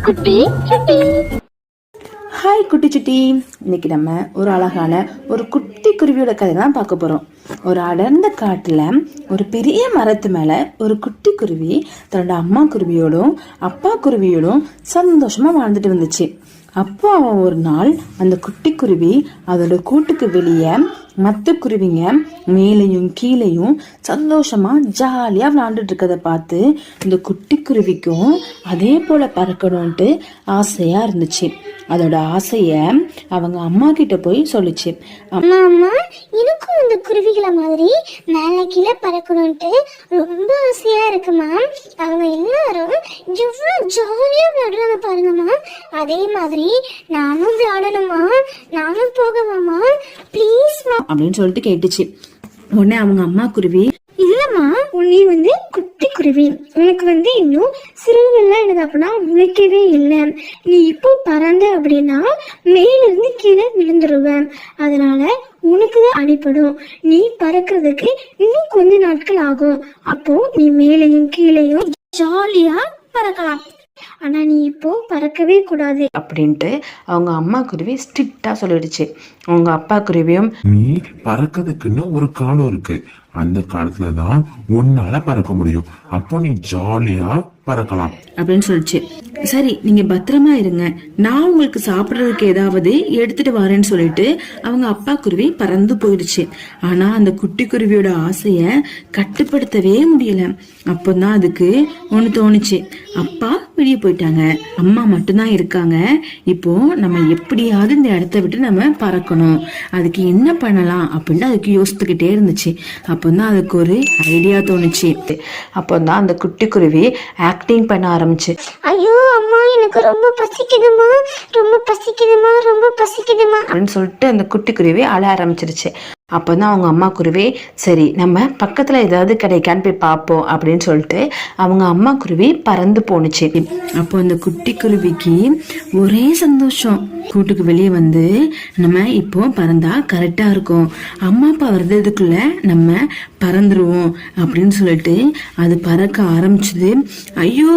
குட்டி சுட்டி. ஹாய் குட்டி சுட்டி. இன்னைக்கு நம்ம ஒரு அழகான ஒரு குட்டி குருவியோட கதை தான் பார்க்க போறோம். ஒரு அடர்ந்த காட்டுல ஒரு பெரிய மரத்து மேல ஒரு குட்டி குருவி தன்னோட அம்மா குருவியோடும் அப்பா குருவியோடும் சந்தோஷமா வாழ்ந்துட்டு வந்துச்சு. அப்போ அவன் ஒரு நாள் அந்த குட்டி குருவி அதோட கூட்டுக்கு வெளியே மற்ற குருவிங்க மேலையும் கீழையும் சந்தோஷமா ஜாலியா விளையாண்டுட்டு இருக்கதை பார்த்து இந்த குட்டி குருவிக்கும் அதே போல பறக்கணும்ட்டு ஆசையா இருந்துச்சு. அதோட ஆசைய அவங்க அம்மா கிட்ட போய் சொல்லிச்சு. அம்மா எனக்கும் இந்த குருவிகளை மாதிரி மேல கீழே பறக்கணும்ட்டு ரொம்ப ஆசையா இருக்குமா. அவங்க எல்லாரும் எவ்வளவு ஜாலியா விளையாடுறாங்க பாருங்கம்மா. அதே மாதிரி நானும் விளையாடணுமா, நானும் போகவாமா, ப்ளீஸ் அப்படின்னு சொல்லிட்டு கேட்டுச்சு. உடனே அவங்க அம்மா குருவி, இல்லம்மா நீ குட்டி குருவி, உனக்கு இன்னும் சிறுவெல்லாம் என்னது அப்படின்னா உழைக்கவே இல்லை. நீ இப்போ பறந்த அப்படின்னா மேல இருந்து கீழே விழுந்துருவேன். அதனால உனக்குதான் அடிப்படும். நீ பறக்கிறதுக்கு இன்னும் கொஞ்ச நாட்கள் ஆகும். அப்போ நீ மேலையும் கீழையும் ஜாலியா பறக்கலாம். ஆனா நீ இப்போ பறக்கவே கூடாது அப்படின்ட்டு அவங்க அம்மா குருவி ஸ்ட்ரிக்டா சொல்லிடுச்சு. அவங்க அப்பா குருவியும், நீ பறக்கிறதுக்குன்னு ஒரு காலம் இருக்கு, அந்த காலத்துலதான் உன்னால பறக்க முடியும். அப்போ நீ ஜாலியா பறக்கலாம் அப்படின்னு சொல்லிச்சு. சரி, நீங்க பத்திரமா இருங்க, நான் உங்களுக்கு சாப்பிட்றதுக்கு ஏதாவது எடுத்துட்டு வரேன்னு சொல்லிட்டு அவங்க அப்பா குருவி பறந்து போயிடுச்சு. ஆனா அந்த குட்டி குருவியோட ஆசைய கட்டுப்படுத்தவே முடியல. அப்போதான் அதுக்கு ஒண்ணு தோணுச்சு. அப்பா வெளியே போயிட்டாங்க, அம்மா மட்டும்தான் இருக்காங்க. இப்போ நம்ம எப்படியாவது இந்த இடத்த விட்டு நம்ம பறக்கணும். அதுக்கு என்ன பண்ணலாம் அப்படின்னு அதுக்கு யோசித்துக்கிட்டே இருந்துச்சு. அப்போதான் அதுக்கு ஒரு ஐடியா தோணுச்சு. அப்போதான் அந்த குட்டி குருவி ஆக்டிங் பண்ண ஆரம்பிச்சு. ஐயோ அம்மா, எனக்கு ரொம்ப பசிக்குதுமா, ரொம்ப பசிக்குதுமா, ரொம்ப பசிக்குதுமா அப்படின்னு சொல்லிட்டு அந்த குட்டி குருவி அழ ஆரம்பிச்சிருச்சு. அப்போதான் அவங்க அம்மா குருவி, சரி நம்ம பக்கத்துல ஏதாவது கிடைக்கான்னு போய் பார்ப்போம் அப்படின்னு சொல்லிட்டு அவங்க அம்மா குருவி பறந்து போணுச்சு. அப்போ அந்த குட்டி குருவிக்கு ஒரே சந்தோஷம். கூட்டுக்கு வெளியே வந்து நம்ம இப்போ பறந்தா கரெக்டா இருக்கும், அம்மா அப்பா வர்றதுக்குள்ள நம்ம பறந்துருவோம் அப்படின்னு சொல்லிட்டு அது பறக்க ஆரம்பிச்சது. ஐயோ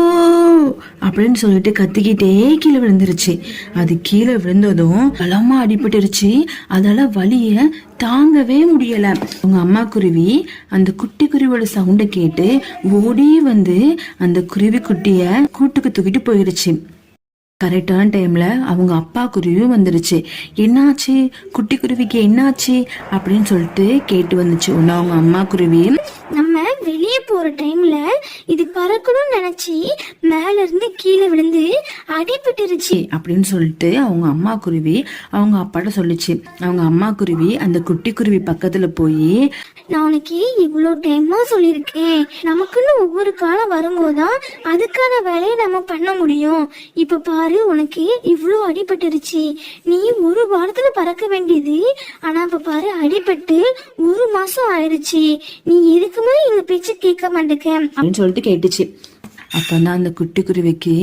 அப்படின்னு சொல்லிட்டு கத்திக்கிட்டே கீழே விழுந்துருச்சு. அது கீழே விழுந்ததும் பலமா அடிபட்டுருச்சு. அதால வலிய தாங்கவே முடியல. உங்க அம்மா குருவி அந்த குட்டி குருவியோட சவுண்டை கேட்டு ஓடி வந்து அந்த குருவி குட்டிய கூட்டுக்கு தூக்கிட்டு போயிருச்சு. கரெக்டான டைம்ல அவங்க அப்பா குருவியும் வந்துருச்சு. என்னாச்சு குட்டி குருவிக்கு, என்னாச்சு அப்படின்னு சொல்லிட்டு கேட்டு வந்துச்சு. ஒன்னு அவங்க அம்மா குருவி, நம்ம வெளியே போற டைம்ல இது பறக்கணும்னு நினைச்சு மேல இருந்து கீழே விழுந்து அடிபட்டுருச்சு அப்படின்னு சொல்லிட்டு அவங்க அம்மா குருவி அவங்க அப்பாட்ட சொல்லிச்சு. அவங்க அம்மா குருவி அந்த குட்டி குருவி பக்கத்துல போய், நான் உனக்கு இவ்வளோ டைம்லாம் சொல்லியிருக்கேன், நமக்குன்னு ஒவ்வொரு காலம் வரும்போதுதான் அதுக்கான வேலையை நம்ம பண்ண முடியும். இப்ப பாரு, உனக்கு இவ்வளோ அடிபட்டுருச்சு, நீ ஒரு வாரத்துல பறக்க வேண்டியது, ஆனா இப்ப பாரு அடிபட்டு 1 மாசம் ஆயிடுச்சு, நீ எதுக்குமே எங்க பேச்சு கேட்க மாட்டேங்க அப்படின்னு சொல்லிட்டு கேட்டுச்சு. அப்பதான் அந்த குட்டி குருவிக்கு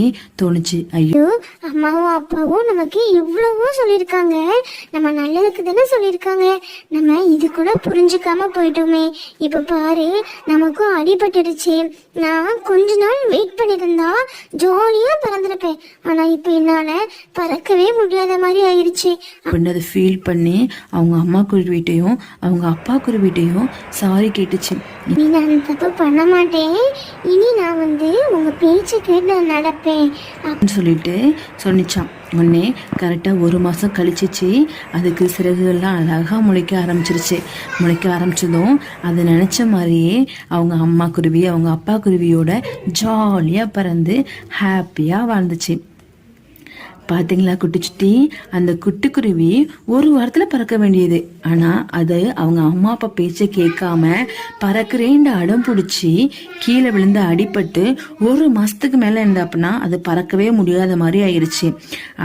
தோணுச்சு, ஐயோ அம்மாவும் அப்பாவும் நமக்கு எவ்வளவோ சொல்லியிருக்காங்க, நம்ம நல்லதுக்கு தானே சொல்லியிருக்காங்க, நம்ம இது கூட புரிஞ்சுக்காம போயிட்டோமே. இப்ப பாரு நமக்கும் அடிபட்டுடுச்சு, நான் கொஞ்ச நாள் வெயிட் பண்ணிருந்தா ஜாலியா பறந்துருப்பேன், ஆனா இப்ப என்னால பறக்கவே முடியாத மாதிரி ஆயிடுச்சு அப்படின்னு அதை ஃபீல் பண்ணி அவங்க அம்மா குருவிட்டையும் அவங்க அப்பா குருவிட்டையும் சாரி கேட்டுச்சு. இனி நான் தப்பு பண்ண மாட்டேன், இனி நான் உங்க பேச்சு கேட்டு நான் நடப்பேன் அப்படின்னு சொல்லிட்டு சொன்னிச்சான். உடனே கரெக்டாக 1 மாதம் கழிச்சிச்சு. அதுக்கு சிறகுகள்லாம் அழகாக முளைக்க ஆரம்பிச்சிருச்சு. முளைக்க ஆரம்பிச்சதும் அது நினச்ச மாதிரியே அவங்க அம்மா குருவி அவங்க அப்பா குருவியோட ஜாலியாக பறந்து ஹாப்பியாக வாழ்ந்துச்சு. பாத்தீங்களா குட்டி சுட்டி, அந்த குட்டி குருவி ஒரு வாரத்துல பறக்க வேண்டியது, ஆனா அது அவங்க அம்மா அப்பா பேச்ச கேட்காம பறக்கிறேன்னு அடம் பிடிச்சி கீழே விழுந்து அடிபட்டு 1 மாசத்துக்கு மேல இருந்த அப்படின்னா அது பறக்கவே முடியாத மாதிரி ஆயிடுச்சு.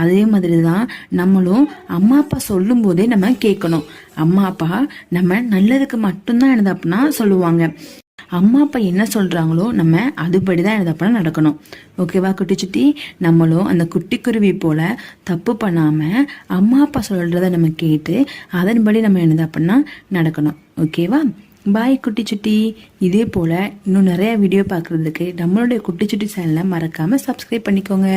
அதே மாதிரிதான் நம்மளும் அம்மா அப்பா சொல்லும் போதே நம்ம கேட்கணும். அம்மா அப்பா நம்ம நல்லதுக்கு மட்டும்தான் இருந்த அப்படின்னா சொல்லுவாங்க. அம்மா அப்பா என்ன சொல்றாங்களோ நம்ம அதுபடிதான் எழுதப்பட நடக்கணும். ஓகேவா குட்டி சுட்டி, நம்மளும் அந்த குட்டி குருவி போல தப்பு பண்ணாம அம்மா அப்பா சொல்றத நம்ம கேட்டு அதன்படி நம்ம எழுதப்படனா நடக்கணும். ஓகேவா? பாய் குட்டி சுட்டி. இதே போல இன்னும் நிறைய வீடியோ பார்க்கறதுக்கு நம்மளுடைய குட்டி சுட்டி சேனலை மறக்காம சப்ஸ்கிரைப் பண்ணிக்கோங்க.